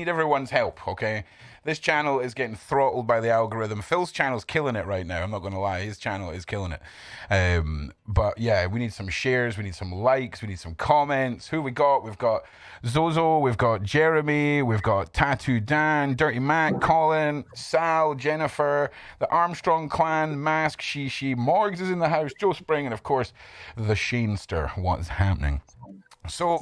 need everyone's help, okay? This channel is getting throttled by the algorithm. Phil's channel's killing it right now. I'm not going to lie. His channel is killing it. But yeah, we need some shares. We need some likes. We need some comments. Who we got? We've got Zozo. We've got Jeremy. We've got Tattoo Dan, Dirty Mac, Colin, Sal, Jennifer, the Armstrong clan, Mask, Shishi, Morgs is in the house, Joe Spring, and of course, the Shanester. What's happening? So,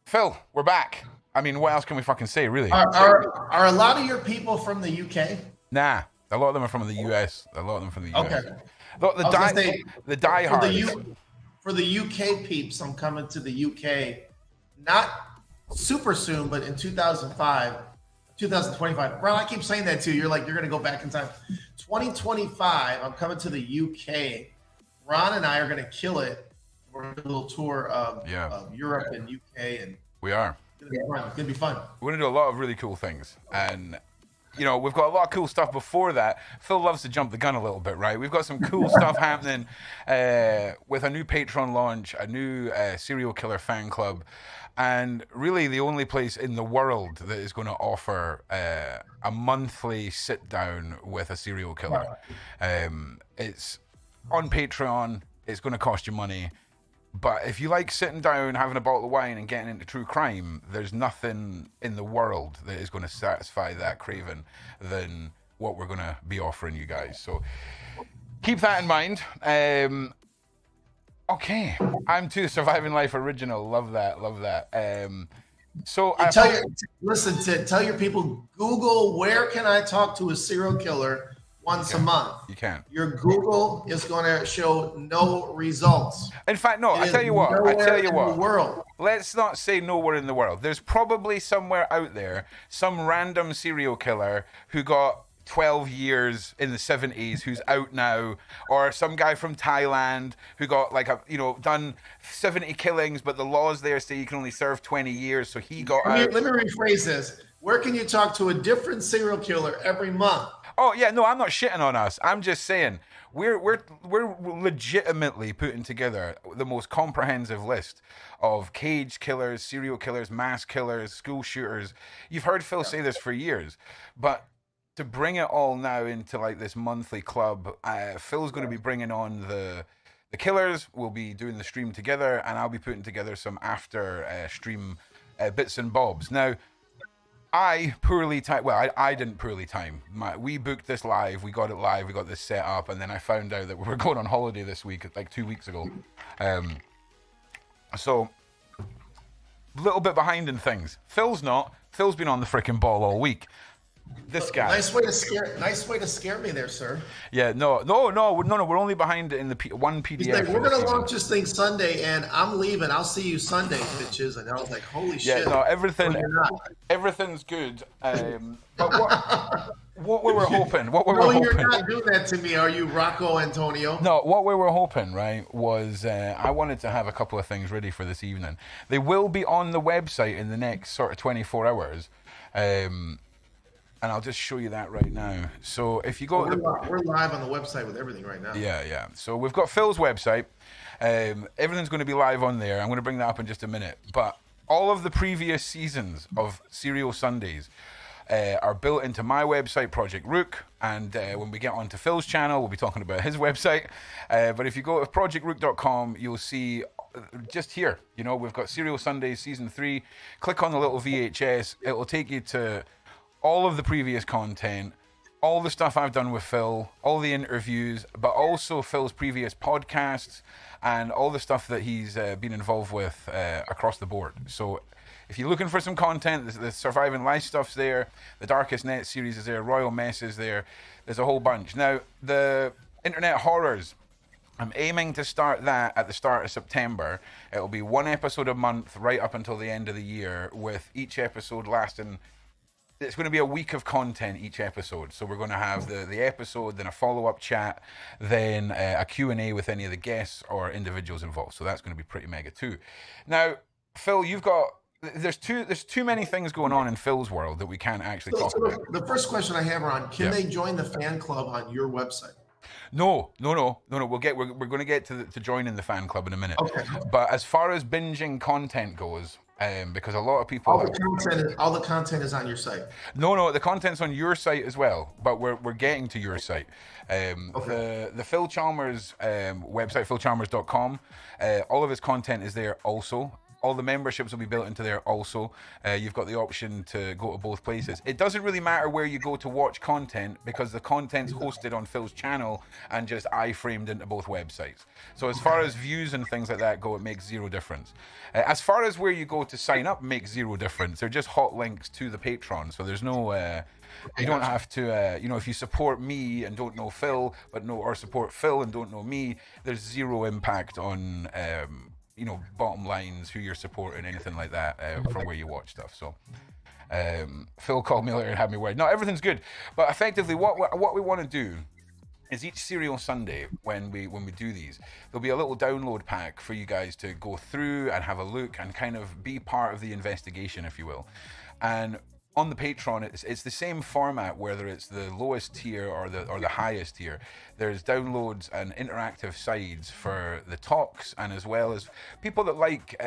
Phil, we're back. I mean, what else can we fucking say, really? Are a lot of your people from the UK? Nah, a lot of them are from the US. A lot of them from the US. Okay. The diehards. For the UK peeps, I'm coming to the UK, not super soon, but in 2025. Ron, I keep saying that too. You're like, you're going to go back in time. 2025, I'm coming to the UK. Ron and I are going to kill it. We're going to do a little tour of Europe and UK. And we are. It's going to be fun. We're going to do a lot of really cool things. And, you know, we've got a lot of cool stuff before that. Phil loves to jump the gun a little bit, right? We've got some cool stuff happening with a new Patreon launch, a new serial killer fan club, and really the only place in the world that is going to offer a monthly sit-down with a serial killer. It's on Patreon. It's going to cost you money. But if you like sitting down, having a bottle of wine and getting into true crime, there's nothing in the world that is going to satisfy that craving than what we're going to be offering you guys. So keep that in mind. Okay. I'm too Surviving Life original. Love that. So tell your people, Google, where can I talk to a serial killer once a month? You can. Your Google is going to show no results. In fact, no, I tell you what. The world. Let's not say nowhere in the world. There's probably somewhere out there some random serial killer who got 12 years in the 70s who's out now, or some guy from Thailand who got done 70 killings, but the laws there say you can only serve 20 years, so he got out. Let me rephrase this. Where can you talk to a different serial killer every month? Oh yeah, no, I'm not shitting on us. I'm just saying we're legitimately putting together the most comprehensive list of cage killers, serial killers, mass killers, school shooters. You've heard Phil say this for years, but to bring it all now into like this monthly club, Phil's going to be bringing on the killers. We'll be doing the stream together, and I'll be putting together some after stream bits and bobs. Now, I didn't poorly time. We booked this live, we got it live, we got this set up, and then I found out that we were going on holiday this week, like 2 weeks ago. So, a little bit behind in things. Phil's not. Phil's been on the freaking ball all week. This guy. Nice way to scare me there, sir. Yeah, no. We're only behind in the one PDF. He's like, we're gonna launch this thing Sunday, and I'm leaving. I'll see you Sunday, bitches. And I was like, holy shit. Yeah, no, everything's good. But what we were hoping. You're not doing that to me, are you, Rocco Antonio? No, what we were hoping, right, was I wanted to have a couple of things ready for this evening. They will be on the website in the next sort of 24 hours. And I'll just show you that right now. So if you go... We're live on the website with everything right now. Yeah. So we've got Phil's website. Everything's going to be live on there. I'm going to bring that up in just a minute. But all of the previous seasons of Serial Sundays are built into my website, Project Rook. And when we get onto Phil's channel, we'll be talking about his website. But if you go to projectrook.com, you'll see just here, we've got Serial Sundays Season 3. Click on the little VHS. It will take you to all of the previous content, all the stuff I've done with Phil, all the interviews, but also Phil's previous podcasts and all the stuff that he's been involved with across the board. So if you're looking for some content, the Surviving Life stuff's there, the Darkest Net series is there, Royal Mess is there, there's a whole bunch. Now, the Internet Horrors, I'm aiming to start that at the start of September. It'll be one episode a month right up until the end of the year, with each episode lasting... It's going to be a week of content each episode. So we're going to have the episode, then a follow-up chat, then a Q&A with any of the guests or individuals involved. So that's going to be pretty mega too. Now, Phil, there's too many things going on in Phil's world that we can't actually talk about. The first question I have, Ron, can they join the fan club on your website? No. We're going to get to joining the fan club in a minute. Okay. But as far as binging content goes, Because a lot of people all the content is on your site. No, the content's on your site as well, but we're getting to your site. The Phil Chalmers website, philchalmers.com, all of his content is there also. All the memberships will be built into there also. You've got the option to go to both places. It doesn't really matter where you go to watch content because the content's hosted on Phil's channel and just iframed into both websites. So as far as views and things like that go, it makes zero difference. As far as where you go to sign up makes zero difference. They're just hot links to the Patreon. So there's no... you don't have to, if you support me and don't know Phil, or support Phil and don't know me, there's zero impact on... bottom lines, who you're supporting, anything like that, from where you watch stuff. So Phil called me later and had me worried. No, everything's good. But effectively, what we want to do is each Serial Sunday, when we do these, there'll be a little download pack for you guys to go through and have a look and kind of be part of the investigation, if you will. And on the Patreon, it's the same format, whether it's the lowest tier or the highest tier. There's downloads and interactive sides for the talks, and as well as people that like,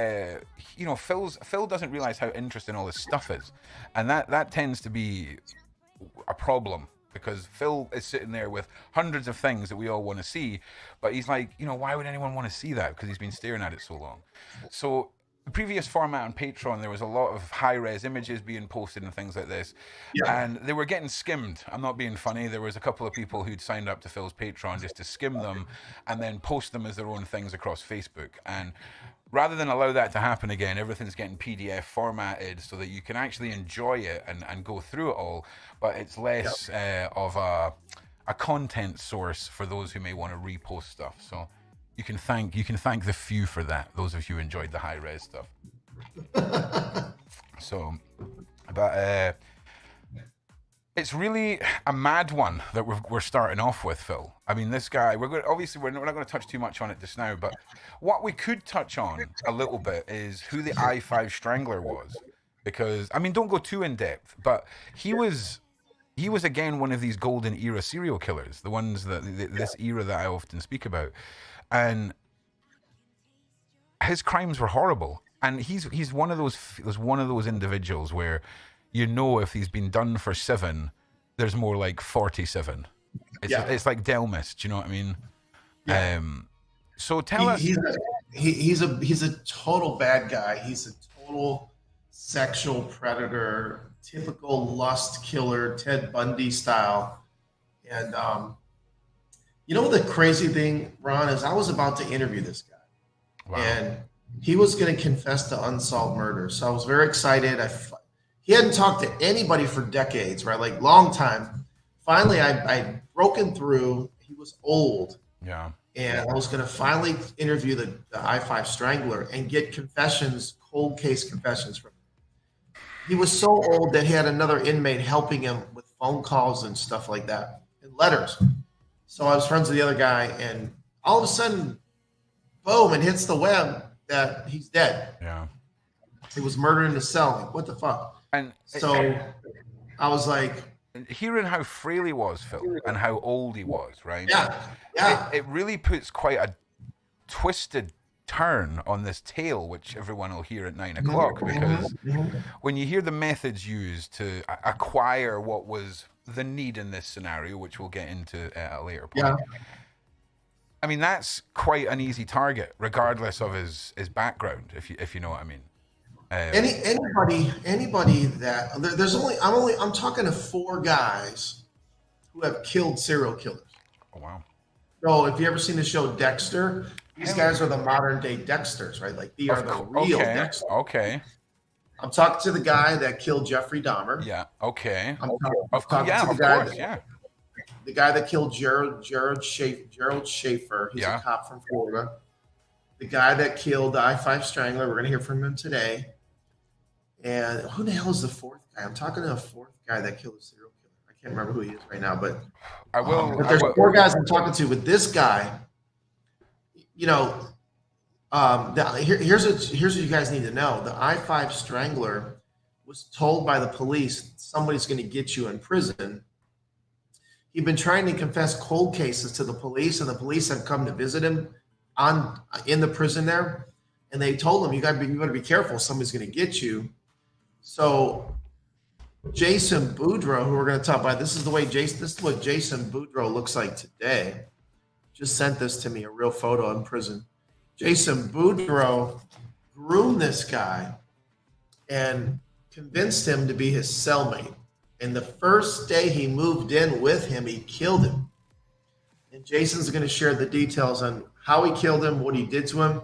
Phil doesn't realize how interesting all this stuff is, and that tends to be a problem. Because Phil is sitting there with hundreds of things that we all want to see, but he's like, why would anyone want to see that? Because he's been staring at it so long. So the previous format on Patreon, there was a lot of high-res images being posted and things like this, and they were getting skimmed. I'm not being funny. There was a couple of people who'd signed up to Phil's Patreon just to skim them and then post them as their own things across Facebook. And rather than allow that to happen again, everything's getting PDF formatted so that you can actually enjoy it and go through it all, but it's less of a content source for those who may want to repost stuff. So you can thank the few for that, those of you who enjoyed the high res stuff. So, but it's really a mad one that we're starting off with, Phil. I mean, this guy, we're not going to touch too much on it just now, but what we could touch on a little bit is who the i-5 Strangler was, because I mean, don't go too in depth, but he was again one of these golden era serial killers, the ones that this era that I often speak about. And his crimes were horrible, and he's one of those individuals where if he's been done for 7, there's more like 47. It's like Delmas, do you know what I mean? Yeah. So tell us. He's a total bad guy. He's a total sexual predator, typical lust killer, Ted Bundy style, and the crazy thing, Ron, is I was about to interview this guy, and he was going to confess to unsolved murder. So I was very excited. He hadn't talked to anybody for decades, right? Like long time. Finally, I'd broken through. He was old. Yeah. And I was going to finally interview the i-5 Strangler and get cold case confessions from him. He was so old that he had another inmate helping him with phone calls and stuff like that, and letters. So I was friends with the other guy, and all of a sudden, boom, it hits the web that he's dead. Yeah. He was murdered in the cell. Like, what the fuck? And so I was like... Hearing how frail he was, Phil, and how old he was, right? Yeah. It really puts quite a twisted turn on this tale, which everyone will hear at 9 o'clock, because when you hear the methods used to acquire what was the need in this scenario, which we'll get into at a later point. I mean, that's quite an easy target, regardless of his background, if you know what I mean. Anybody that I'm talking to 4 guys who have killed serial killers. Oh wow! So if you ever seen the show Dexter, these guys are the modern day Dexters, right? Like they are the real Dexter. Okay. I'm talking to the guy that killed Jeffrey Dahmer. Yeah. Okay. I'm talking to the guy that killed Gerald Schaefer. He's a cop from Florida. The guy that killed the i-5 Strangler. We're going to hear from him today. And who the hell is the 4th guy? I'm talking to a 4th guy that killed a serial killer. I can't remember who he is right now, but I will. But there's 4 guys I'm talking to. With this guy, here's what you guys need to know. The i-5 Strangler was told by the police somebody's going to get you in prison. He'd been trying to confess cold cases to the police, and the police have come to visit him in the prison there. and they told him, you got to be careful. Somebody's going to get you. So Jason Boudreau, who we're going to talk about, this is what Jason Boudreau looks like today. Just sent this to me, a real photo in prison. Jason Boudreau groomed this guy and convinced him to be his cellmate. And the first day he moved in with him, he killed him. And Jason's going to share the details on how he killed him, what he did to him.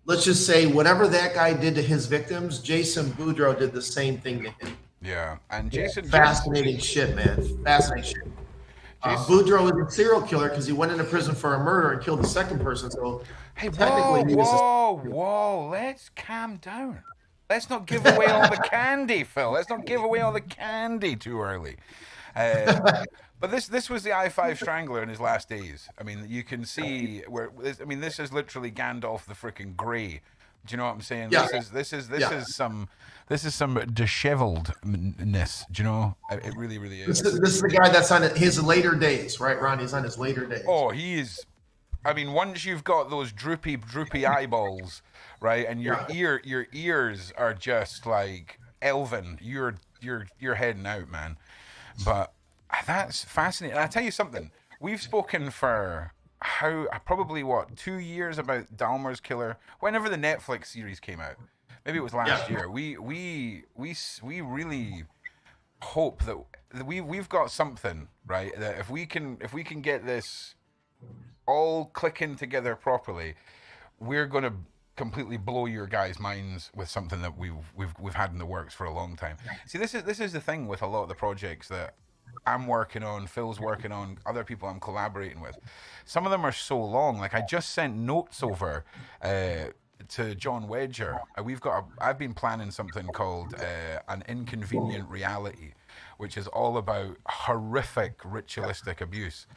Let's just say whatever that guy did to his victims, Jason Boudreau did the same thing to him. Yeah, and Jason... Fascinating shit, man. Fascinating shit. Boudreau is a serial killer because he went into prison for a murder and killed the second person. So hey, whoa, let's calm down. Let's not give away all the candy, Phil. Let's not give away all the candy too early. But this was the i-5 Strangler in his last days. I mean, you can see where. This is literally Gandalf the freaking Grey. Do you know what I'm saying? Yeah. This is some disheveledness. Do you know? It really is. This is the guy that's on his later days, right, Ron? He's on his later days. Oh, he is. I mean, once you've got those droopy eyeballs, right, and your ears are just like elven, you're heading out, man. But that's fascinating. And I tell you something, we've spoken for probably 2 years about Chalmers Killer. Whenever the Netflix series came out, maybe it was last year. We really hope that we've got something, right? That if we can get this all clicking together properly, we're going to completely blow your guys' minds with something that we've had in the works for a long time. See, this is the thing with a lot of the projects that I'm working on, Phil's working on, other people I'm collaborating with. Some of them are so long. Like I just sent notes over to John Wedger. I've been planning something called An Inconvenient Reality, which is all about horrific ritualistic abuse.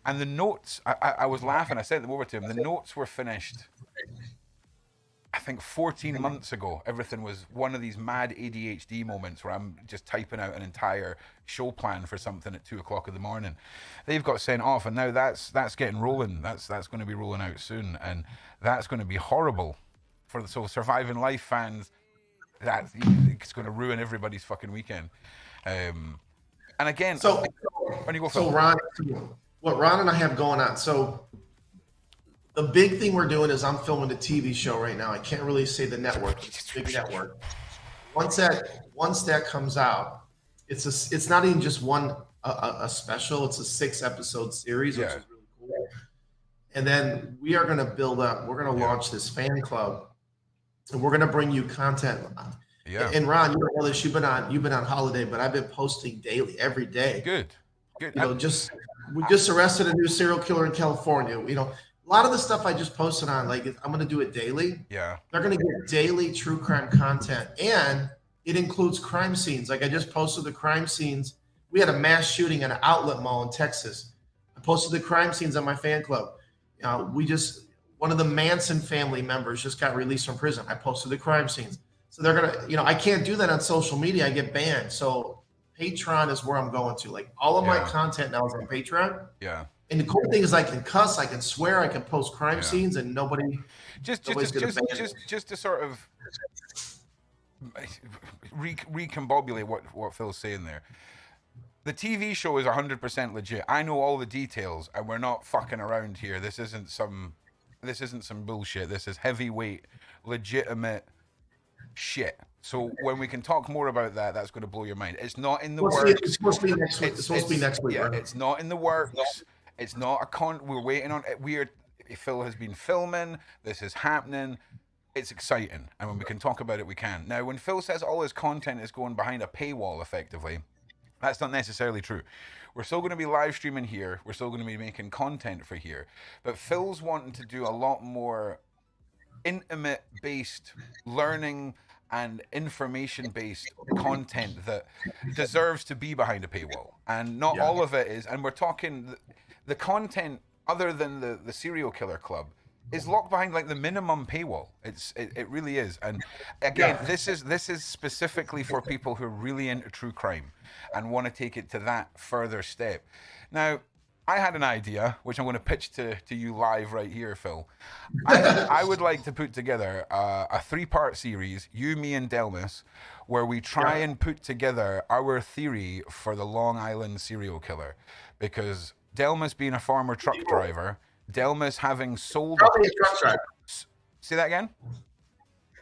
And the notes, I was laughing, I sent them over to him. The notes were finished, I think 14 months ago. Everything was one of these mad ADHD moments where I'm just typing out an entire show plan for something at 2:00 in the morning. They've got sent off, and now that's getting rolling. That's going to be rolling out soon, and that's going to be horrible for the Surviving Life fans. It's going to ruin everybody's fucking weekend. And again, when you go, so Ron, what Ron and I have going on. So the big thing we're doing is I'm filming a TV show right now. I can't really say the network. It's a big network. Once that comes out, it's not even just a special. It's a 6-episode series, which is really cool. And then we are going to build up. We're going to launch this fan club, and we're going to bring you content. Yeah. And Ron, you don't know this. You've been on holiday, but I've been posting daily, every day. Good. We just arrested a new serial killer in California. A lot of the stuff I just posted on, like I'm going to do it daily. Yeah. They're going to get daily true crime content, and it includes crime scenes. Like I just posted the crime scenes. We had a mass shooting at an outlet mall in Texas. I posted the crime scenes on my fan club. One of the Manson family members just got released from prison. I posted the crime scenes. So they're going to, I can't do that on social media. I get banned. So Patreon is where I'm going to. Like all of my content now is on Patreon. Yeah. And the cool thing is I can cuss, I can swear, I can post crime scenes, and nobody's gonna ban it. Just to sort of recombobulate what Phil's saying there. The TV show is 100% legit. I know all the details, and we're not fucking around here. This isn't some bullshit. This is heavyweight, legitimate shit. So when we can talk more about that, that's going to blow your mind. It's not in the works. It's supposed to be next week. It's supposed to be next week. Yeah, right? It's not in the works. It's not we're waiting on it. Phil has been filming. This is happening. It's exciting. And when we can talk about it, we can. Now, when Phil says all his content is going behind a paywall, effectively, that's not necessarily true. We're still going to be live streaming here. We're still going to be making content for here. But Phil's wanting to do a lot more intimate-based learning and information-based content that deserves to be behind a paywall. And not all of it is. And we're talking the content other than the serial killer club is locked behind like the minimum paywall. It really is. And again, this is specifically for people who are really into true crime and want to take it to that further step. Now, I had an idea, which I'm going to pitch to you live right here, Phil. I would like to put together a 3-part series, you, me, and Delmas, where we try and put together our theory for the Long Island serial killer. Because Delmas being a former truck driver, Delmas having sold... Probably a truck driver. Say that again?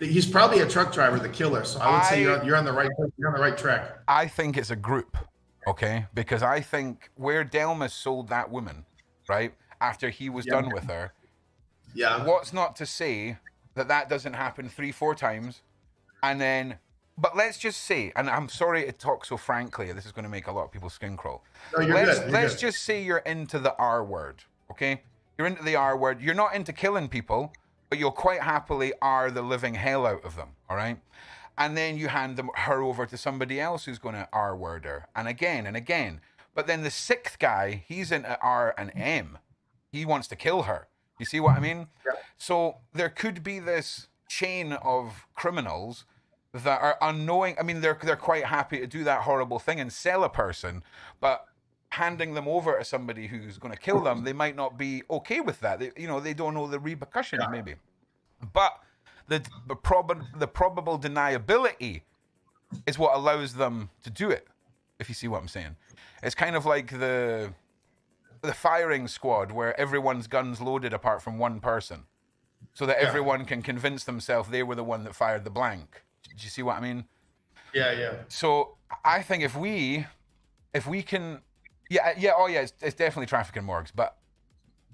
He's probably a truck driver, the killer. So I would say you're on the right track. I think it's a group, okay? Because I think where Delmas sold that woman, right, after he was done with her, what's not to say that doesn't happen 3-4 times, and then... But let's just say, and I'm sorry to talk so frankly, this is going to make a lot of people's skin crawl. No, you're good. Let's just say you're into the R word, okay? You're into the R word. You're not into killing people, but you'll quite happily R the living hell out of them, all right? And then you hand her over to somebody else who's going to R word her, and again and again. But then the 6th guy, he's into R and M. He wants to kill her. You see what I mean? Yeah. So there could be this chain of criminals that are unknowing. I mean, they're quite happy to do that horrible thing and sell a person, but handing them over to somebody who's going to kill them, they might not be okay with that. They don't know the repercussions, maybe. But the probable deniability is what allows them to do it, if you see what I'm saying. It's kind of like the firing squad where everyone's guns loaded apart from one person, so that everyone can convince themselves they were the one that fired the blank. Do you see what I mean? Yeah. So I think if we can, it's definitely trafficking morgues. But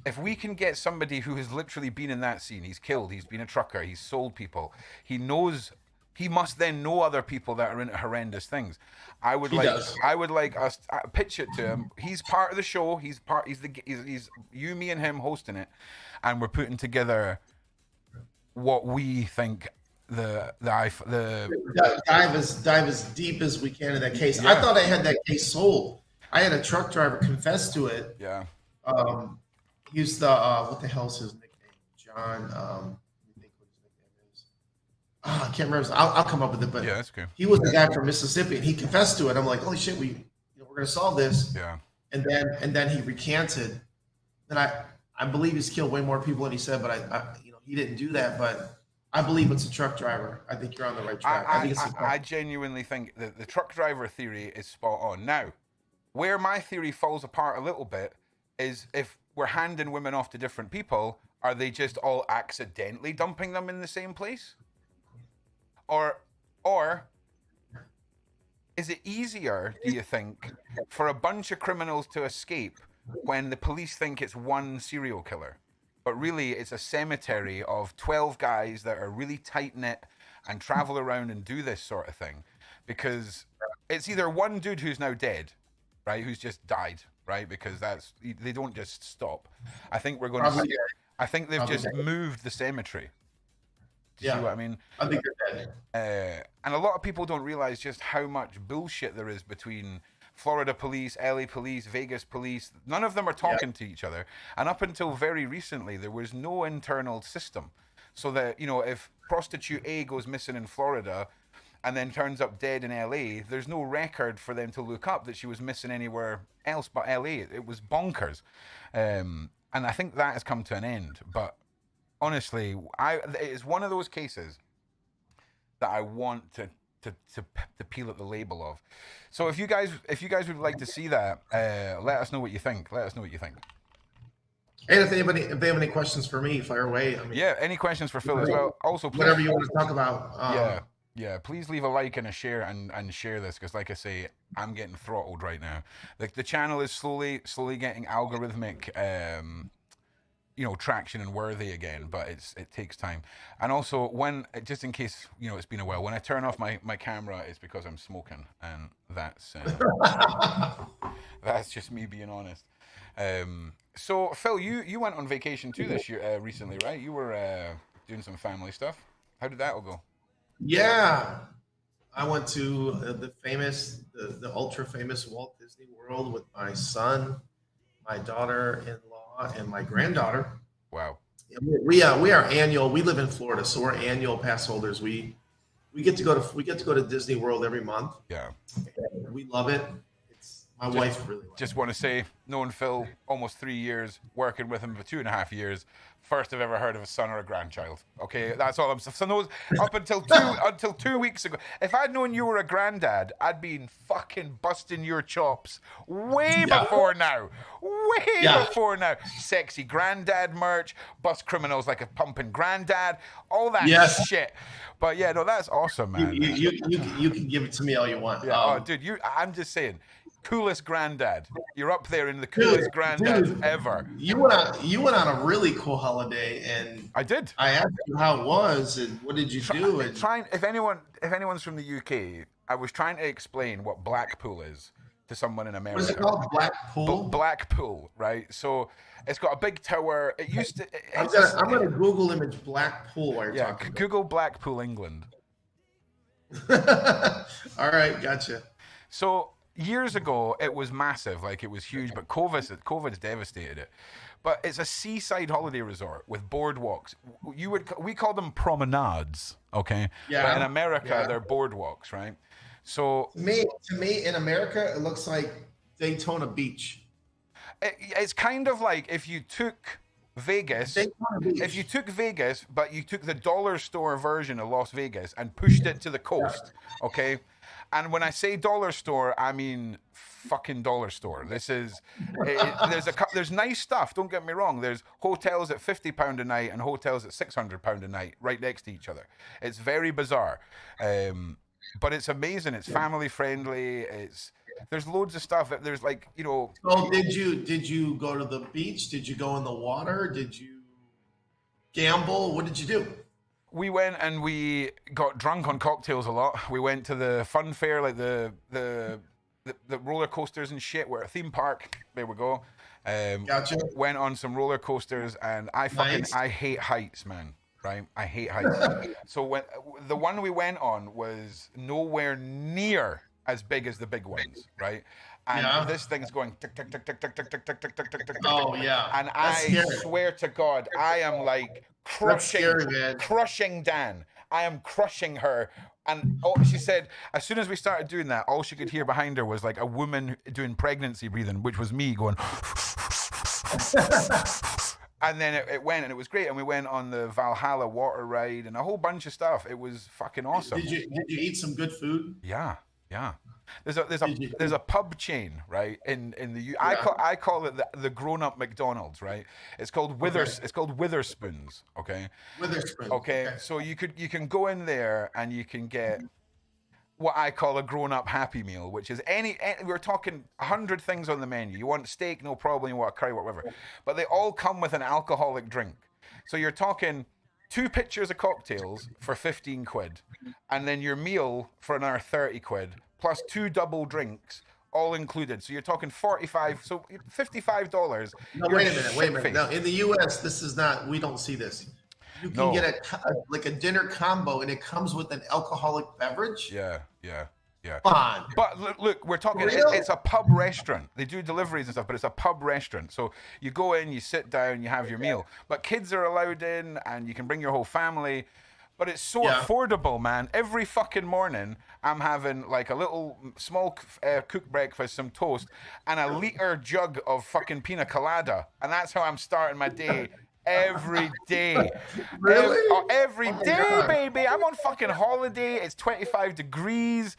if we can get somebody who has literally been in that scene, he's killed, he's been a trucker, he's sold people, he must then know other people that are into horrendous things. I would like us to pitch it to him. He's part of the show. He's you, me, and him hosting it, and we're putting together what we think. Dive as deep as we can in that case. I thought I had that case sold. I had a truck driver confess to it. Yeah. He's the what the hell's his nickname? John. Let me think what his nickname is. I can't remember. I'll come up with it. But yeah, that's good. He was the guy from Mississippi, and he confessed to it. I'm like, holy shit, we're gonna solve this. Yeah. And then he recanted. And I believe he's killed way more people than he said, but I he didn't do that, but. I believe it's a truck driver. I think you're on the right track. I genuinely think that the truck driver theory is spot on. Now, where my theory falls apart a little bit is if we're handing women off to different people, are they just all accidentally dumping them in the same place? Or is it easier, do you think, for a bunch of criminals to escape when the police think it's one serial killer? But really, it's a cemetery of 12 guys that are really tight-knit and travel around and do this sort of thing. Because it's either one dude who's now dead, right, who's just died, right, because they don't just stop. I think we're going to... I think they've just moved the cemetery. Do you see what I mean? I think they're dead. And a lot of people don't realize just how much bullshit there is between... Florida police, LA police, Vegas police, none of them are talking to each other. And up until very recently, there was no internal system. So that, if prostitute A goes missing in Florida and then turns up dead in LA, there's no record for them to look up that she was missing anywhere else but LA. It was bonkers. And I think that has come to an end. But honestly, it's one of those cases that I want to peel at the label of. So if you guys would like to see that, let us know what you think. And if they have any questions for me, fire away. Any questions for Phil as well. Also, please, whatever you want to talk about. Please leave a like and a share and share this, because like I say, I'm getting throttled right now. The channel is slowly getting algorithmic traction and worthy again, but it takes time. And also, when, just in case, it's been a while, when I turn off my camera, it's because I'm smoking, and that's that's just me being honest. So Phil, you went on vacation too this year, recently, right? You were doing some family stuff. How did that all go? Yeah, I went to the ultra famous Walt Disney World with my son, my daughter-in-law, and my granddaughter. Wow. We are annual. We live in Florida, so we're annual pass holders. We get to go to Disney World every month. Yeah. We love it. My wife really likes just want to say, known Phil almost 3 years, working with him for 2.5 years. First I've ever heard of a son or a grandchild. Okay, that's all I'm saying. So those, up until 2 weeks ago, if I'd known you were a granddad, I'd been fucking busting your chops way before now. Before now. Sexy granddad merch, bust criminals like a pumping granddad, all that shit. But yeah, no, that's awesome, man. You can give it to me all you want. Yeah, dude, I'm just saying. Coolest granddad. You're up there in the coolest granddads ever. You went on a really cool holiday, and I did. I asked you how it was, and what did you do? And if anyone's from the UK, I was trying to explain what Blackpool is to someone in America. What is it called? Blackpool? Blackpool, right? So it's got a big tower. It used to. I'm gonna Google image Blackpool while you're talking. Google Blackpool, England. All right, gotcha. So years ago, it was massive, like it was huge, but COVID's devastated it. But it's a seaside holiday resort with boardwalks. We call them promenades, okay? Yeah. But in America, they're boardwalks, right? So to me, in America, it looks like Daytona Beach. It's kind of like if you took Vegas, but you took the dollar store version of Las Vegas and pushed it to the coast, okay? And when I say dollar store, I mean fucking dollar store. This is there's nice stuff. Don't get me wrong. There's hotels at £50 a night and hotels at £600 a night right next to each other. It's very bizarre, but it's amazing. It's family friendly. There's loads of stuff. There's like So did you go to the beach? Did you go in the water? Did you gamble? What did you do? We went and we got drunk on cocktails a lot. We went to the fun fair, like the roller coasters and shit. We're at a theme park. There we go. Gotcha. Went on some roller coasters, and I hate heights, man. Right? I hate heights. So the one we went on was nowhere near as big as the big ones, right? And this thing's going tick tick tick tick tick tick tick tick tick tick tick tick. Oh yeah. And I swear to God, I am like crushing Dan. I am crushing her. And she said, as soon as we started doing that, all she could hear behind her was like a woman doing pregnancy breathing, which was me going. And then it went, and it was great. And we went on the Valhalla water ride and a whole bunch of stuff. It was fucking awesome. Did you eat some good food? Yeah. There's a pub chain, right, in the I call it the grown-up McDonald's, right? It's called It's called Witherspoons, okay? Witherspoons. Okay. So you can go in there and you can get what I call a grown-up Happy Meal, which is we're talking 100 things on the menu. You want steak, no problem. You want a curry, whatever. But they all come with an alcoholic drink. So you're talking 2 pitchers of cocktails for 15 quid, and then your meal for another 30 quid, plus 2 double drinks, all included. So you're talking $45, so $55. No, wait a minute. No, in the U.S., this is not. We don't see this. You can get a dinner combo, and it comes with an alcoholic beverage. Yeah. Come on. But look, we're talking. It's a pub restaurant. They do deliveries and stuff, but it's a pub restaurant. So you go in, you sit down, you have your meal. But kids are allowed in, and you can bring your whole family. But it's so affordable, man. Every fucking morning, I'm having like a little small cooked breakfast, some toast, and a liter jug of fucking pina colada, and that's how I'm starting my day. Every day. Really? Every day, baby. I'm on fucking holiday. It's 25 degrees.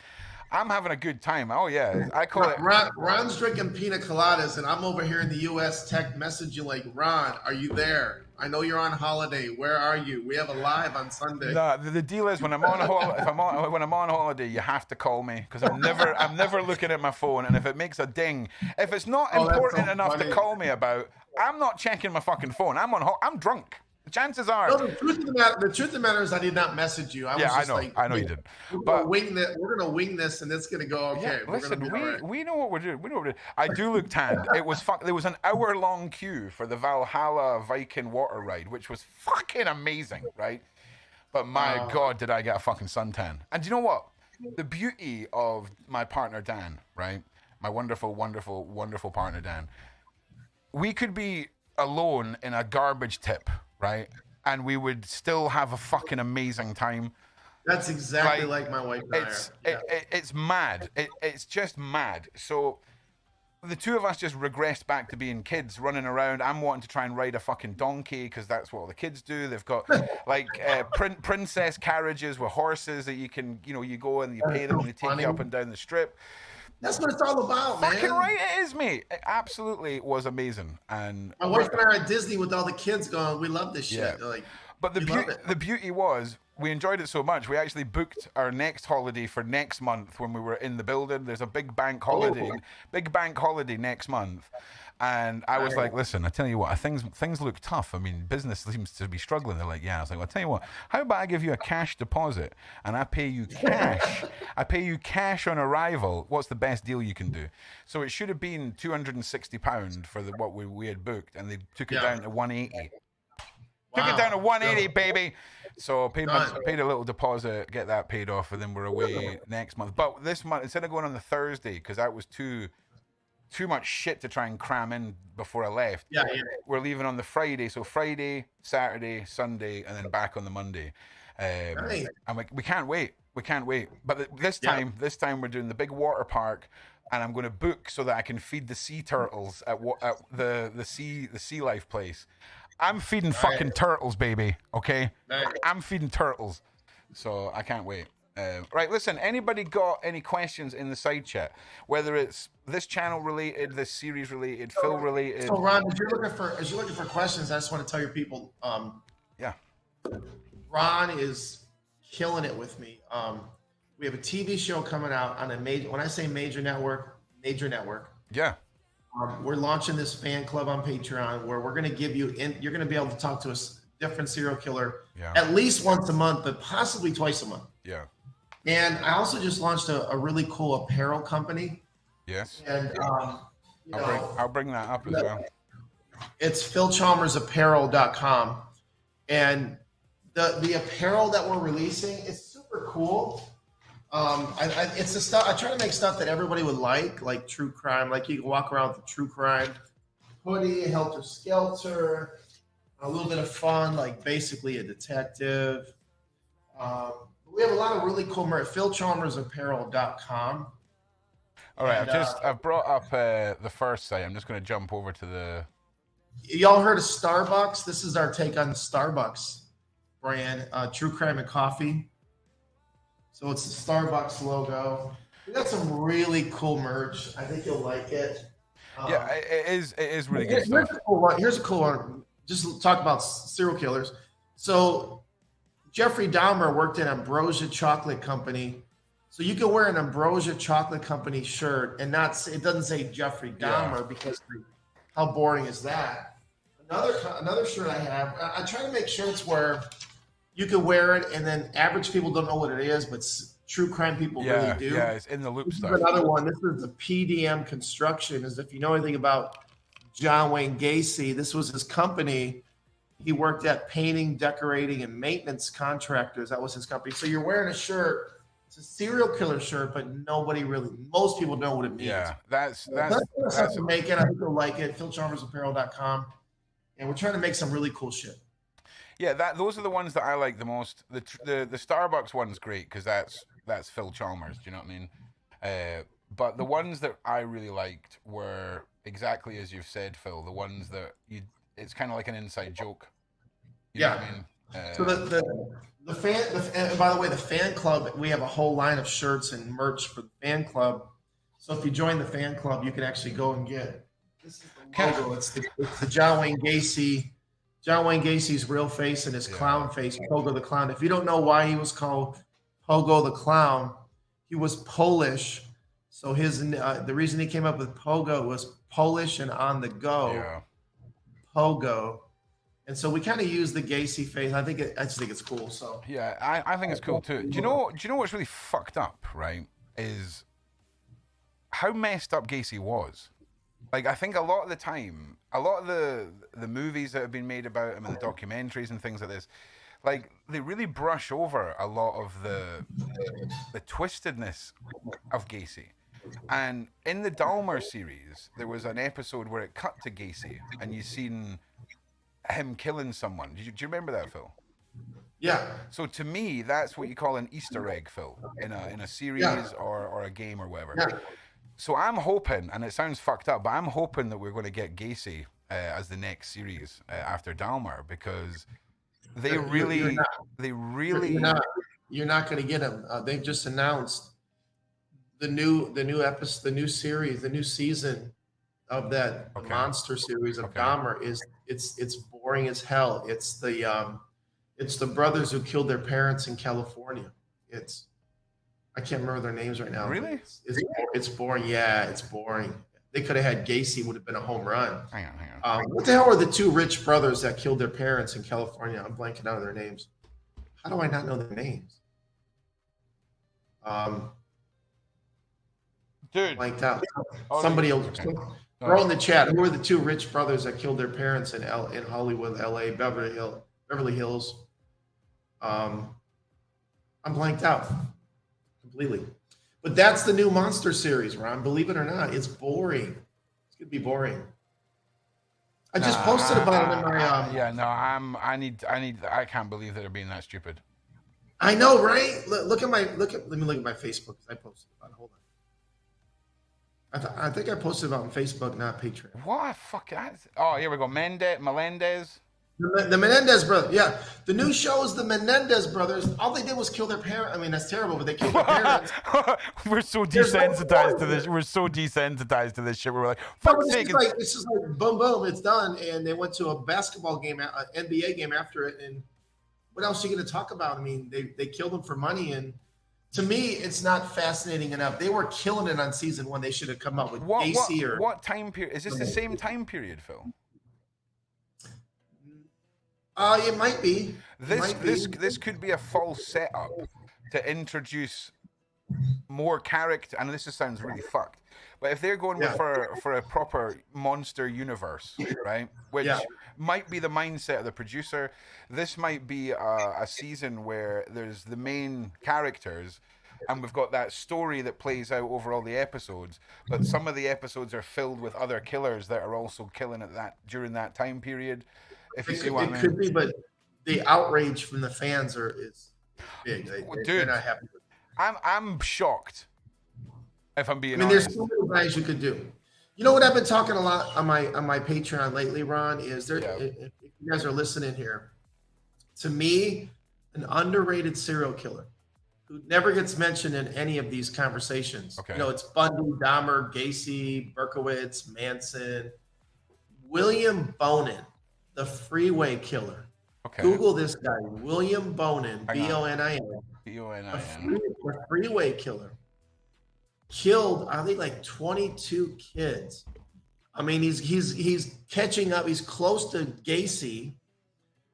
I'm having a good time. Oh, yeah. I call it. Ron's drinking pina coladas, and I'm over here in the U.S. tech messaging like, Ron, are you there? I know you're on holiday. Where are you? We have a live on Sunday. No, the deal is when I'm on holiday, you have to call me because I'm never looking at my phone. And if it makes a ding, if it's not important enough to call me about, I'm not checking my fucking phone. I'm drunk. The chances are. No, the truth of the matter is, I did not message you. I know you did. But we're gonna wing this, and it's gonna go okay. Yeah, listen, we know what we're doing. I do look tanned. There was an hour-long queue for the Valhalla Viking water ride, which was fucking amazing, right? But my God, did I get a fucking suntan? And do you know what? The beauty of my partner Dan, right? My wonderful, wonderful, wonderful partner Dan. We could be alone in a garbage tip, right? And we would still have a fucking amazing time. That's exactly like my wife and It's mad. It's just mad. So the two of us just regressed back to being kids running around. I'm wanting to try and ride a fucking donkey because that's what all the kids do. They've got like princess carriages with horses that you can, you go and you pay them and they take you up and down the strip. That's what it's all about, man. Fucking right it is, mate. It absolutely was amazing. And my wife and I are at Disney with all the kids going, we love this shit. Yeah. But the beauty was, we enjoyed it so much, we actually booked our next holiday for next month when we were in the building. There's a big bank holiday next month. And I was like, listen, I tell you what, things look tough. I mean, business seems to be struggling. They're like, yeah. I was like, well, I tell you what, how about I give you a cash deposit and I pay you cash. I pay you cash on arrival. What's the best deal you can do? So it should have been £260 for what we had booked, and they took it down to 180. Took it down to 180, baby. So I paid a little deposit, get that paid off, and then we're away next month. But this month, instead of going on the Thursday, because that was too much shit to try and cram in before I left. Yeah. We're leaving on the Friday. So Friday, Saturday, Sunday, and then back on the Monday. I'm like, we can't wait. But this time we're doing the big water park, and I'm going to book so that I can feed the sea turtles at the sea life place. I'm feeding fucking turtles, baby. Okay, I'm feeding turtles, so I can't wait. Right, listen. Anybody got any questions in the side chat? Whether it's this channel related, this series related, Phil related. So Ron, as you're looking for questions, I just want to tell your people. Ron is killing it with me. We have a TV show coming out on a major. When I say major network. Yeah. We're launching this fan club on Patreon where we're going to give you, you're going to be able to talk to a different serial killer at least once a month, but possibly twice a month. Yeah. And I also just launched a really cool apparel company. Yes. And I'll bring that up as well. It's PhilChalmersApparel.com. And the apparel that we're releasing is super cool. It's the stuff I try to make stuff that everybody would like true crime. Like you can walk around with a true crime hoodie, helter skelter, a little bit of fun, like basically a detective. We have a lot of really cool merch. PhilChalmersApparel.com. All right, I've brought up the first site. I'm just going to jump over to the. Y'all heard of Starbucks? This is our take on the Starbucks brand, True Crime and Coffee. So it's the Starbucks logo. We got some really cool merch. I think you'll like it. It is really good stuff. Here's a cool one. Just talk about serial killers. So Jeffrey Dahmer worked at Ambrosia Chocolate Company. So you can wear an Ambrosia Chocolate Company shirt and it doesn't say Jeffrey Dahmer because how boring is that? Another shirt I have, I try to make shirts where you can wear it and then average people don't know what it is, but true crime people really do. Yeah, it's in the loop stuff. Another one, this is the PDM Construction. As if you know anything about John Wayne Gacy, this was his company. He worked at painting, decorating, and maintenance contractors. That was his company. So you're wearing a shirt. It's a serial killer shirt, but most people know what it means. Yeah, that's to make it. I think you'll like it. PhilChalmersApparel.com. And we're trying to make some really cool shit. Yeah, those are the ones that I like the most. The Starbucks one's great because that's Phil Chalmers. Do you know what I mean? But the ones that I really liked were exactly as you've said, Phil. The ones that it's kind of like an inside joke. You know what I mean? So the fan, and by the way, the fan club, we have a whole line of shirts and merch for the fan club. So if you join the fan club, you can actually go and get this is the logo. It's the John Wayne Gacy's real face and his clown face, Pogo the Clown. If you don't know why he was called Pogo the Clown, he was Polish. So the reason he came up with Pogo was Polish and on the go. Yeah. Pogo. And so we kind of use the Gacy face. I just think it's cool. So yeah, I think it's cool too. Do you know what's really fucked up, right? Is how messed up Gacy was. Like, I think a lot of the time, a lot of the movies that have been made about him and the documentaries and things like this, like, they really brush over a lot of the twistedness of Gacy. And in the Dahmer series, there was an episode where it cut to Gacy, and you seen him killing someone. Do you remember that, Phil? Yeah. So to me, that's what you call an Easter egg, Phil, in a series or a game or whatever. Yeah. So I'm hoping, and it sounds fucked up, but I'm hoping that we're going to get Gacy as the next series after Dalmar, because they really, you're not going to get him. They've just announced the new episode, the new series, the new season of that monster series of Dahmer is it's boring as hell. It's the brothers who killed their parents in California. I can't remember their names right now. Really? It's boring. Yeah, it's boring. They could have had Gacy, would have been a home run. Hang on. What the hell are the two rich brothers that killed their parents in California? I'm blanking out on their names. How do I not know their names? Dude. Blanked out. Somebody else. Throw in the chat. Who are the two rich brothers that killed their parents in Hollywood, LA, Beverly Hills? I'm blanked out completely. But that's the new monster series, Ron. Believe it or not, it's boring. It's gonna be boring. I just posted about it in my. I can't believe that they're being that stupid. I know, right? Let me look at my Facebook because I posted about it. Hold on. I think I posted about it on Facebook, not Patreon. What? Fuck. Oh, here we go. Melendez. The Menendez brothers. Yeah. The new show is the Menendez brothers. All they did was kill their parents. I mean, that's terrible, but they killed their parents. We're so desensitized to this. We're so desensitized to this shit. We're like, fuck's sake. It's just like boom, boom, it's done. And they went to a basketball game, an NBA game after it. And what else are you going to talk about? I mean, they killed them for money. And to me, it's not fascinating enough. They were killing it on season 1. They should have come up with AC or what time period? Is this the same time period, Phil? It might be. This could be a false setup to introduce more character. And this sounds really fucked, but if they're going for a proper monster universe, right? Which might be the mindset of the producer. This might be a season where there's the main characters, and we've got that story that plays out over all the episodes. But some of the episodes are filled with other killers that are also killing at during that time period. If you see what I mean. It could be, but the outrage from the fans is big. They're not happy with it. I'm shocked. If I'm being honest. There's so many things you could do. You know what I've been talking a lot on my Patreon lately, Ron, is if you guys are listening here, to me, an underrated serial killer who never gets mentioned in any of these conversations. Okay. It's Bundy, Dahmer, Gacy, Berkowitz, Manson, William Bonan. The freeway killer. Okay. Google this guy, William Bonan, Bonin. Bonin. A freeway killer. Killed, I think, like 22 kids. I mean, he's catching up. He's close to Gacy.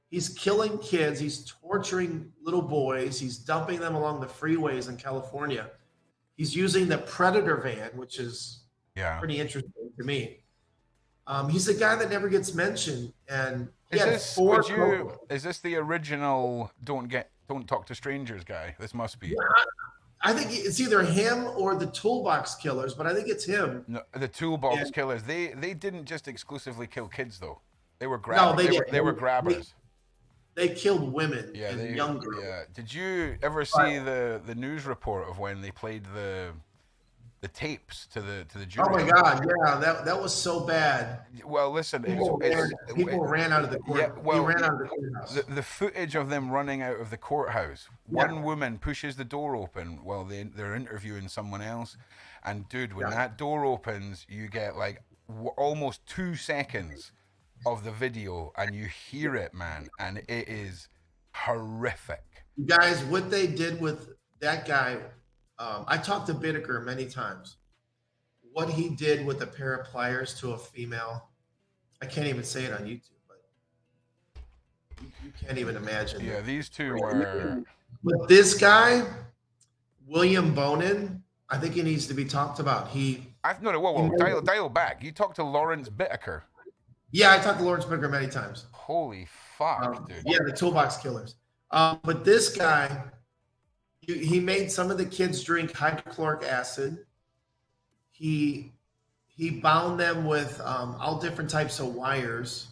He's killing kids. He's torturing little boys. He's dumping them along the freeways in California. He's using the Predator van, which is pretty interesting to me. He's a guy that never gets mentioned, and is this the original "Don't Talk to Strangers" guy? This must be. Yeah, I think it's either him or the Toolbox Killers, but I think it's him. No, the Toolbox Killers. They didn't just exclusively kill kids though. They were grabbers. No, they were grabbers. They killed women and young girls. Yeah. Did you ever see the news report of when they played the tapes to the jury? Oh my God! Yeah, that was so bad. Well, listen, people ran out of the court. Yeah, well, ran out of the courthouse. The footage of them running out of the courthouse. One woman pushes the door open while they're interviewing someone else, and dude, when that door opens, you get like almost 2 seconds of the video, and you hear it, man, and it is horrific. You guys, what they did with that guy. I talked to Bittaker many times. What he did with a pair of pliers to a female, I can't even say it on YouTube, but you can't even imagine. Yeah, these two were. But this guy, William Bonan, I think he needs to be talked about. Whoa, dial back. You talked to Lawrence Bittaker. Yeah, I talked to Lawrence Bittaker many times. Holy fuck, dude. Yeah, the Toolbox Killers. But this guy. He made some of the kids drink hydrochloric acid. He bound them with all different types of wires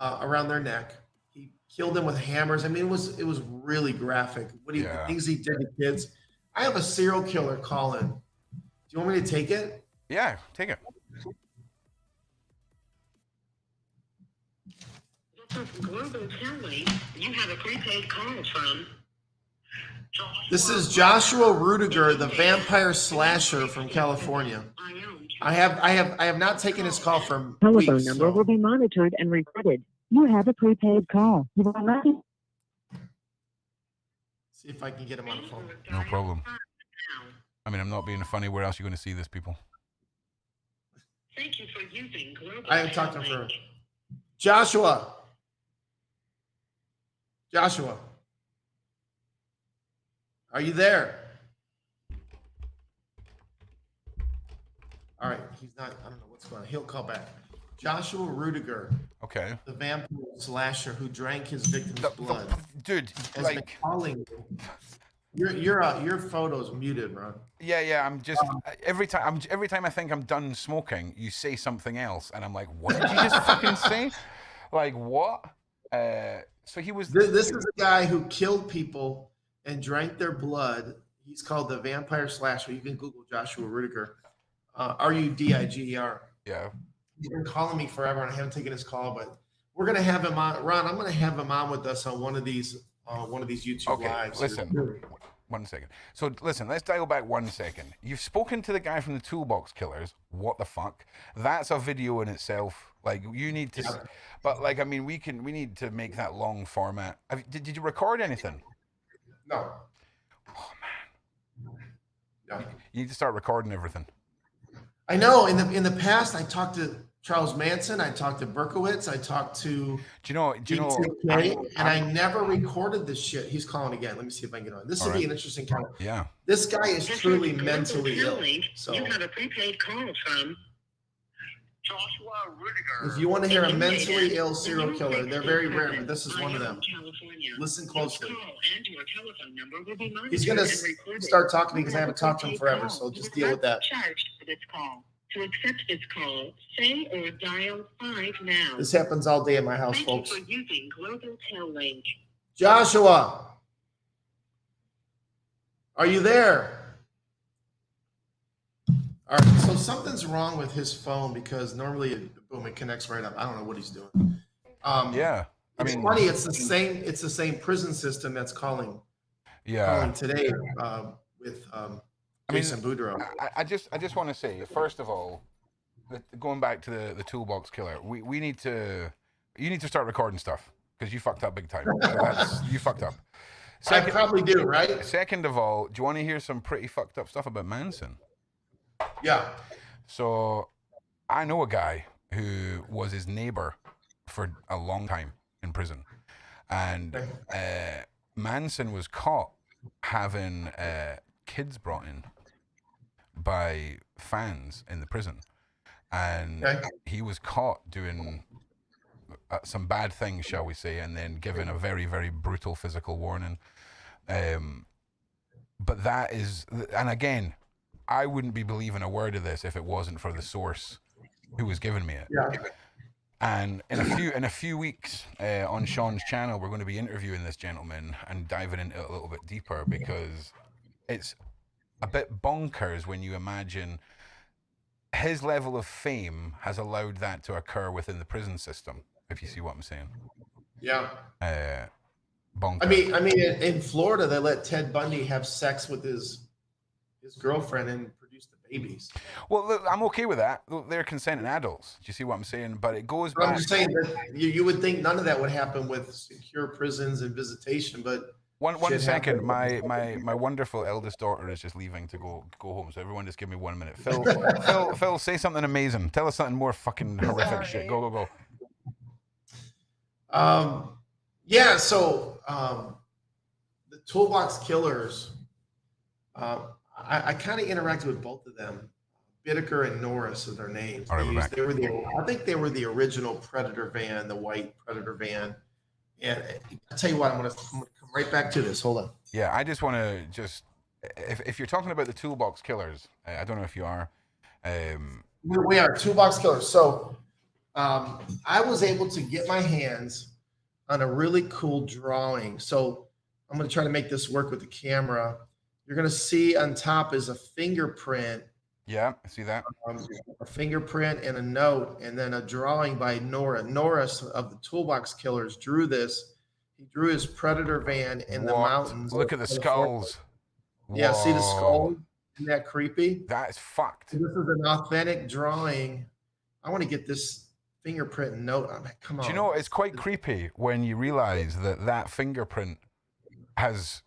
around their neck. He killed them with hammers. I mean, it was really graphic. The things he did to kids. I have a serial killer calling you want me to take it? Yeah, take it. Global Kelly, you have a prepaid call from. This is Joshua Rudiger, the vampire slasher from California. I have not taken his call for Telephone weeks. number will be monitored and recorded. You have a prepaid call. You will not be... See if I can get him on the phone. No problem. I mean, I'm not being funny. Where else are you going to see this, people? Thank you for using Global. I haven't talked to him for Joshua. Joshua, are you there? All right, he's not. I don't know what's going on. He'll call back. Joshua Rudiger. Okay. The vampire slasher who drank his victim's blood. Dude, has like been calling you. Your photo's muted, Ron. Yeah. I'm just every time I think I'm done smoking, you say something else, and I'm like, what did you just fucking say? Like what? So he was. This is a guy who killed people and drank their blood. He's called the vampire slasher. You can Google Joshua Rudiger. Rudiger. Yeah. He's been calling me forever, and I haven't taken his call, but we're gonna have him on. Ron, I'm gonna have him on with us on one of these YouTube lives. Listen, 1 second. So listen, let's dial back 1 second. You've spoken to the guy from the Toolbox Killers. What the fuck? That's a video in itself. Like you need to, but like I mean, we need to make that long format. Did you record anything? No. Oh man. No. You need to start recording everything. I know. In the past, I talked to Charles Manson. I talked to Berkowitz. I talked to. Do you know? And I never recorded this shit. He's calling again. Let me see if I can get on. This will be an interesting call. Yeah. This guy is truly mentally ill. So you have a prepaid call from Joshua Rudiger. If you want to hear a mentally ill serial killer, they're very rare, but this is one of them. Listen closely. He's going to start talking to me because I haven't talked to him forever, so just deal with that. Charged for this call. To accept this call, say or dial 5 now. This happens all day in my house, folks. Thank you for using Global Tel Link. Joshua, are you there? All right, so something's wrong with his phone because normally it connects right up. I don't know what he's doing. Yeah, it's funny. It's the same prison system that's calling. Yeah. Calling today with Jason Boudreaux. I just want to say, first of all, going back to the Toolbox Killer, you need to start recording stuff because you fucked up big time. So you fucked up. I probably do, right? Second of all, do you want to hear some pretty fucked up stuff about Manson? Yeah. So I know a guy who was his neighbor for a long time in prison, and Manson was caught having kids brought in by fans in the prison, and he was caught doing some bad things, shall we say, and then given a very, very brutal physical warning. But that is, and again, I wouldn't be believing a word of this if it wasn't for the source who was giving me it. Yeah. And in a few weeks on Sean's channel, we're going to be interviewing this gentleman and diving into it a little bit deeper because it's a bit bonkers when you imagine his level of fame has allowed that to occur within the prison system, if you see what I'm saying. Yeah. Bonkers. I mean, in Florida, they let Ted Bundy have sex with his girlfriend and produce the babies. Well, look, I'm okay with that. They're consenting adults. Do you see what I'm saying? But it goes back. I'm just saying that you would think none of that would happen with secure prisons and visitation, but one second. My wonderful eldest daughter is just leaving to go home. So everyone, just give me 1 minute. Phil, say something amazing. Tell us something more fucking horrific shit. Go. Yeah. So the Toolbox Killers. I kind of interacted with both of them. Bittaker and Norris are their names. I think they were the original Predator van, the white Predator van. And I'll tell you what, I'm gonna come right back to this. Hold on. Yeah, I just want to if you're talking about the Toolbox Killers, I don't know if you are. We are Toolbox Killers. So I was able to get my hands on a really cool drawing. So I'm going to try to make this work with the camera. You're going to see on top is a fingerprint Yeah, I see that. A fingerprint and a note, and then a drawing by Nora. Norris of the Toolbox Killers drew this. He drew his Predator van in the mountains. Look at the skulls. Yeah, see the Whoa. skull? Isn't that creepy? That is fucked. This is an authentic drawing. I want to get this fingerprint and note on it. Come on. Do you know, it's quite creepy when you realize that that fingerprint has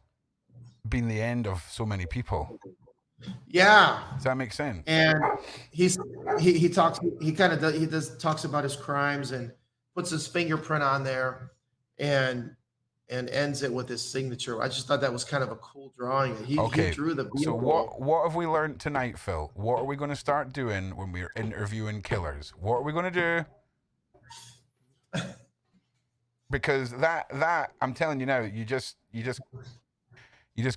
been the end of so many people. Yeah. Does that make sense? And he talks about his crimes and puts his fingerprint on there and ends it with his signature. I just thought that was kind of a cool drawing. He drew the vehicle. So what have we learned tonight, Phil? What are we going to start doing when we're interviewing killers? What are we going to do? Because that I'm telling you now, you just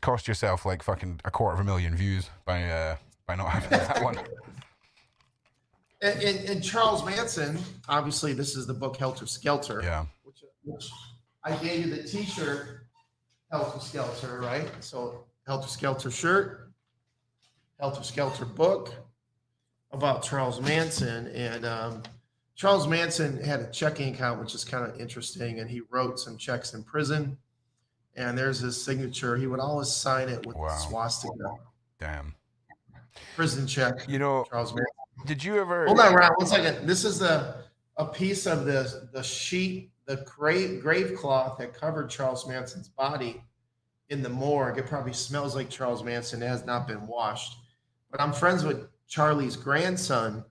cost yourself like fucking 250,000 views by not having that one. And Charles Manson, obviously, this is the book Helter Skelter. Yeah. Which I gave you the T-shirt, Helter Skelter, right? So Helter Skelter shirt, Helter Skelter book about Charles Manson, and Charles Manson had a checking account, which is kind of interesting, and he wrote some checks in prison. And there's his signature. He would always sign it with the swastika. Damn. Prison check. You know, Charles Manson. Did you ever? Hold on, Ron. 1 second. This is a piece of the sheet, the grave cloth that covered Charles Manson's body in the morgue. It probably smells like Charles Manson. It has not been washed. But I'm friends with Charlie's grandson,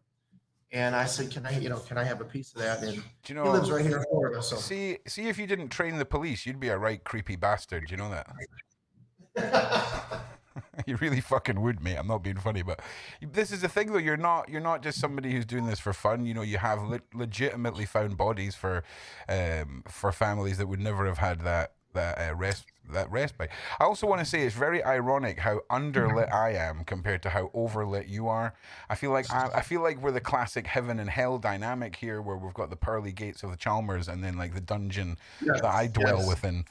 and I said, "Can I have a piece of that?" And he lives right here in Florida. So see if you didn't train the police, you'd be a right creepy bastard. Do you know that? You really fucking would, mate. I'm not being funny, but this is the thing, though. You're not just somebody who's doing this for fun. You know, you have legitimately found bodies for families that would never have had that respite. I also want to say it's very ironic how underlit I am compared to how overlit you are. I feel like we're the classic heaven and hell dynamic here, where we've got the pearly gates of the Chalmers and then like the dungeon that I dwell within.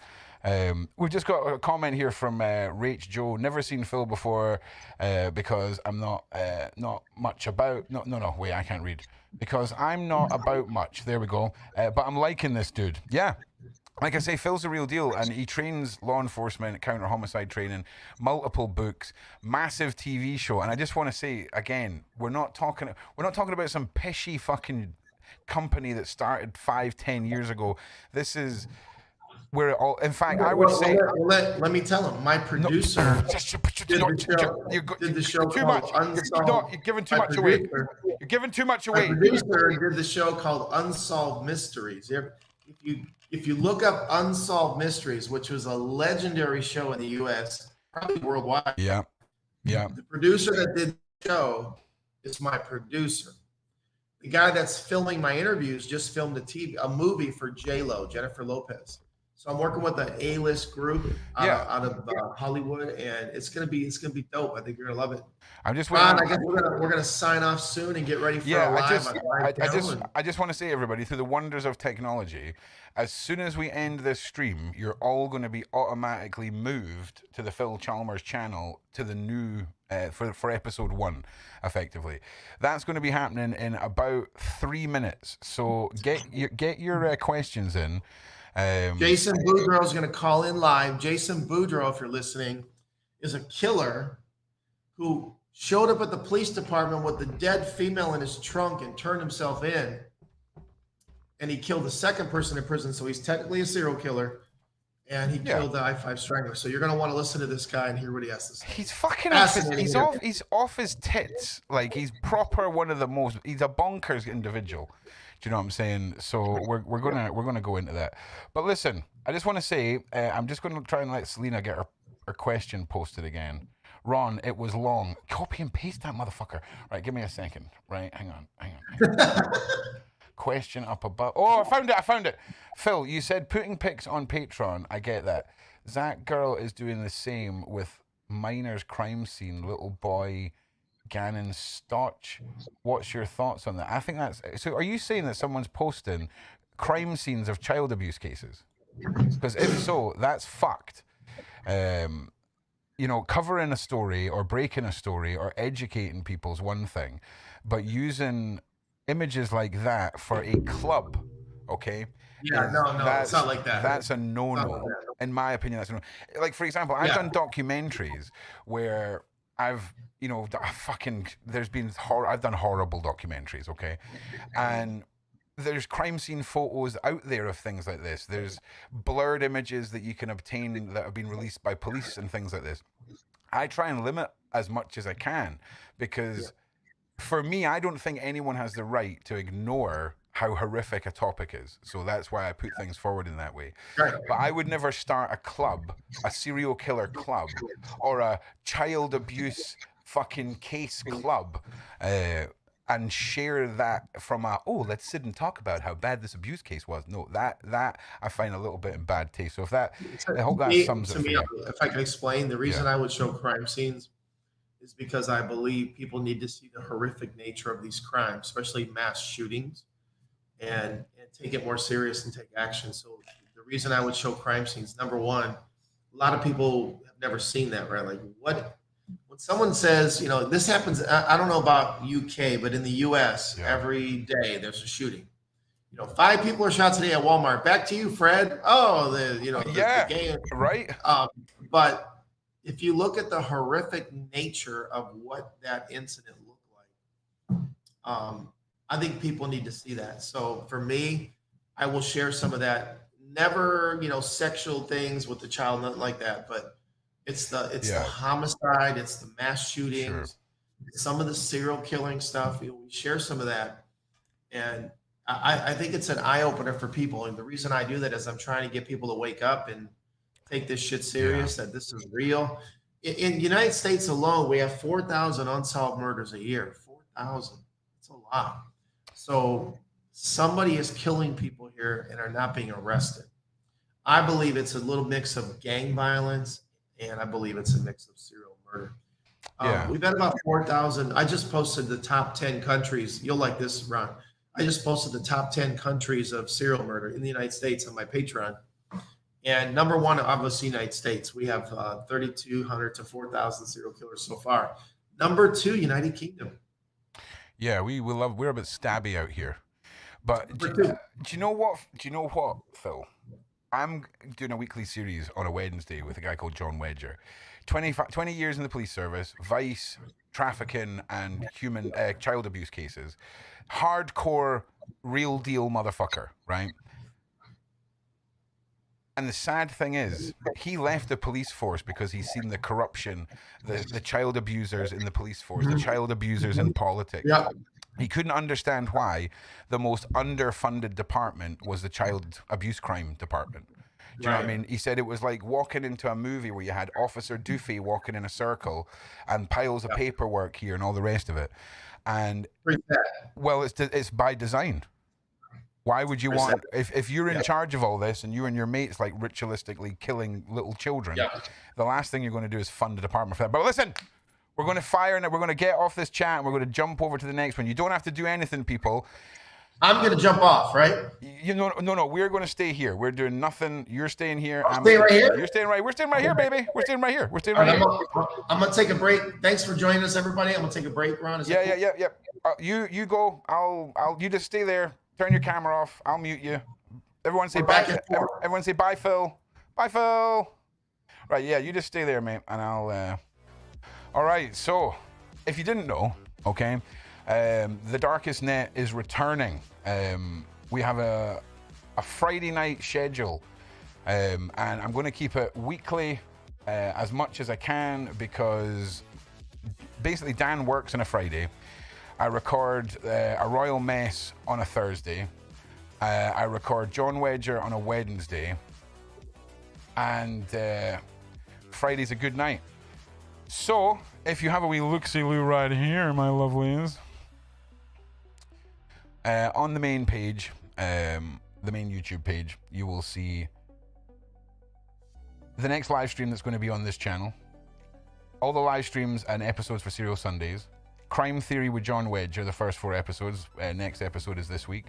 We've just got a comment here from Rach Joe. Never seen Phil before because I'm not much about. No, wait, I can't read. Because I'm not about much. There we go. But I'm liking this dude. Yeah. Like I say, Phil's the real deal, and he trains law enforcement, counter homicide training, multiple books, massive TV show. And I just want to say again, we're not talking about some pishy fucking company that started 5-10 years ago. This is where it all. In fact, I would say. Let me tell him. My producer did the show called Unsolved. You're giving too much away. You're giving too much away. My producer did the show called Unsolved Mysteries. If you look up Unsolved Mysteries, which was a legendary show in the U.S., probably worldwide. Yeah. The producer that did the show is my producer. The guy that's filming my interviews just filmed a movie for J-Lo, Jennifer Lopez. So I'm working with an A-list group out of Hollywood, and it's gonna be dope. I think you're gonna love it. I'm just Ron, I guess we're gonna sign off soon and get ready for a live. I just want to say, everybody, through the wonders of technology, as soon as we end this stream, you're all going to be automatically moved to the Phil Chalmers channel to the new for episode 1, effectively. That's going to be happening in about 3 minutes. So get your questions in. Jason Boudreau is going to call in live. Jason Boudreau, if you're listening, is a killer who showed up at the police department with the dead female in his trunk and turned himself in. And he killed the second person in prison. So he's technically a serial killer. And he killed the i-5 Strangler. So you're going to want to listen to this guy and hear what he has to say. He's fucking he's off his tits. Like, he's proper he's a bonkers individual. Do you know what I'm saying? So we're gonna go into that. But listen, I just want to say, I'm just going to try and let Selena get her question posted again. Ron, it was long. Copy and paste that motherfucker. Right, give me a second. Right, hang on. Question up above. Oh, I found it. Phil, you said putting pics on Patreon. I get that. That girl is doing the same with Miner's crime scene, little boy Gannon Stotch. What's your thoughts on that? I think that's... So are you saying that someone's posting crime scenes of child abuse cases? Because if so, that's fucked. covering a story or breaking a story or educating people's one thing, but using images like that for a club, okay? Yeah, no, it's not like that. That's a no-no. In my opinion, that's a no. Like, for example, I've done documentaries where I've, I've done horrible documentaries, okay? And there's crime scene photos out there of things like this. There's blurred images that you can obtain that have been released by police and things like this. I try and limit as much as I can because for me, I don't think anyone has the right to ignore how horrific a topic is. So that's why I put things forward in that way. Right. But I would never start a club, a serial killer club, or a child abuse fucking case club, and share that from let's sit and talk about how bad this abuse case was. No, that I find a little bit in bad taste. So I hope that sums it for you. If I can explain, the reason I would show crime scenes is because I believe people need to see the horrific nature of these crimes, especially mass shootings, and take it more serious and take action. So the reason I would show crime scenes, number one, a lot of people have never seen that, right? Like when someone says, this happens, I don't know about UK, but in the US, every day there's a shooting. 5 people are shot today at Walmart. Back to you, Fred. Oh, the game. Right. But if you look at the horrific nature of what that incident looked like, I think people need to see that. So for me, I will share some of that. Never, sexual things with the child, nothing like that. But it's the homicide, it's the mass shootings, some of the serial killing stuff. We share some of that, and I think it's an eye opener for people. And the reason I do that is I'm trying to get people to wake up and take this shit serious. That this is real. In the United States alone, we have 4,000 unsolved murders a year. 4,000. It's a lot. So somebody is killing people here and are not being arrested. I believe it's a little mix of gang violence, and I believe it's a mix of serial murder. We've had about 4,000. I just posted the top 10 countries. You'll like this, Ron. I just posted the top 10 countries of serial murder in the United States on my Patreon. And number one, obviously, United States. We have 3,200 to 4,000 serial killers so far. Number 2, United Kingdom. Yeah, we're a bit stabby out here. But do you know what, Phil? I'm doing a weekly series on a Wednesday with a guy called John Wedger. 20 years in the police service, vice, trafficking, and human child abuse cases. Hardcore, real deal motherfucker, right? And the sad thing is, he left the police force because he's seen the corruption, the child abusers in the police force, the child abusers in politics. Yeah. He couldn't understand why the most underfunded department was the child abuse crime department. Do you know what I mean? He said it was like walking into a movie where you had Officer Doofy walking in a circle and piles of paperwork here and all the rest of it. And, well, it's by design. Why would you want, if you're in charge of all this and you and your mates like ritualistically killing little children, the last thing you're going to do is fund a department for that. But listen, we're going to fire and we're going to get off this chat and we're going to jump over to the next one. You don't have to do anything, people. I'm going to jump off, right? No. We're going to stay here. We're doing nothing. You're staying here. I'm staying right here? You're staying right. We're staying right here, baby. We're staying right here. We're staying right here. I'm going to take a break. Thanks for joining us, everybody. I'm going to take a break, Ron. Yeah. You go. You just stay there. Turn your camera off. I'll mute you. Everyone say bye. Everyone say bye, Phil. Bye, Phil. Right, yeah, you just stay there, mate, and I'll... All right, so, if you didn't know, okay, The Darkest Net is returning. We have a Friday night schedule, and I'm going to keep it weekly as much as I can because basically Dan works on a Friday. I record a Royal Mess on a Thursday. I record John Wedger on a Wednesday. And Friday's a good night. So, if you have a wee look-see-loo right here, my lovelies, on the main page, the main YouTube page, you will see the next live stream that's going to be on this channel. All the live streams and episodes for Serial Sundays. Crime Theory with John Wedger, the first 4 episodes. Next episode is this week.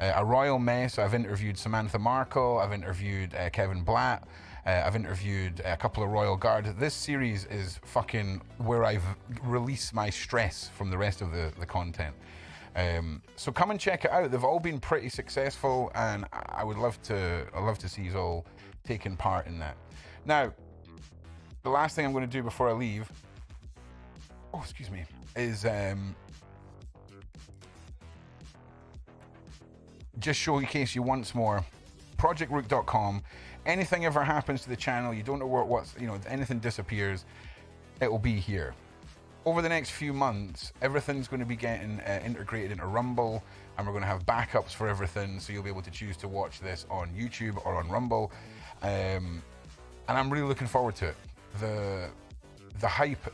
A Royal Mess, I've interviewed Samantha Markle, I've interviewed Kevin Blatt, I've interviewed a couple of Royal Guard. This series is fucking where I've released my stress from the rest of the content. So come and check it out. They've all been pretty successful, and I'd love to see you all taking part in that. Now, the last thing I'm going to do before I leave, is just showcase you once more projectrook.com. Anything ever happens to the channel, you don't know what's, anything disappears, it will be here. Over the next few months, everything's going to be getting integrated into Rumble, and we're going to have backups for everything, so you'll be able to choose to watch this on YouTube or on Rumble. And I'm really looking forward to it. The hype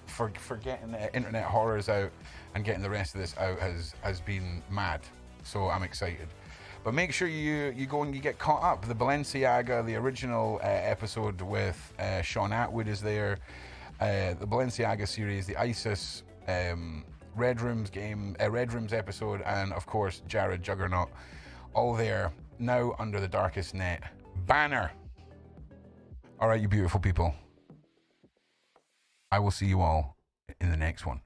for getting internet horrors out and getting the rest of this out has been mad. So I'm excited. But make sure you go and you get caught up. The Balenciaga, the original episode with Sean Atwood is there. The Balenciaga series, the ISIS Red Rooms episode, and of course Jared Juggernaut, all there now under the Darkest Net banner. All right, you beautiful people. I will see you all in the next one.